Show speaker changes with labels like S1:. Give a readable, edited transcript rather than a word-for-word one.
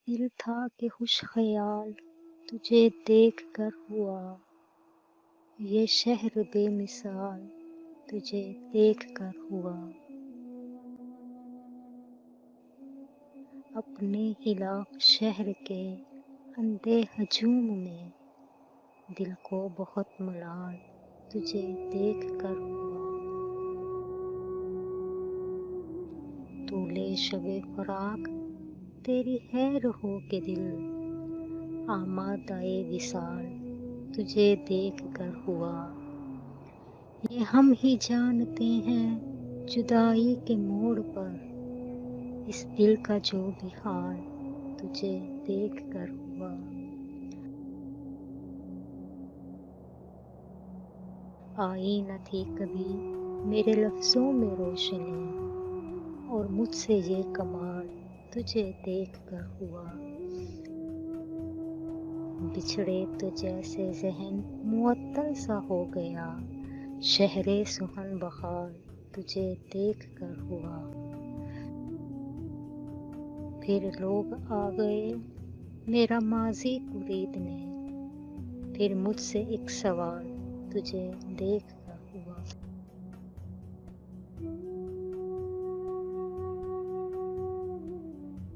S1: دل تھا کہ خوش خیال تجھے دیکھ کر ہوا، یہ شہر بے مثال تجھے دیکھ کر ہوا۔ اپنے خلاف شہر کے اندھے ہجوم میں دل کو بہت ملال تجھے دیکھ کر ہوا۔ طولے شب فراق تیری خیر ہو کہ دل آمادۂ وصال تجھے دیکھ کر ہوا۔ یہ ہم ہی جانتے ہیں جدائی کے موڑ پر اس دل کا جو بھی حال تجھے دیکھ کر ہوا۔ آئی نہ تھی کبھی میرے لفظوں میں روشنی اور مجھ سے یہ کمال تجھے دیکھ کر ہوا۔ بچھڑے تو جیسے ذہن معطل سا ہو گیا، شہر سخن بحال تجھے دیکھ کر ہوا۔ پھر لوگ آ گئے میرا ماضی خریدنے، پھر مجھ سے ایک سوال تجھے دیکھ کر ہوا۔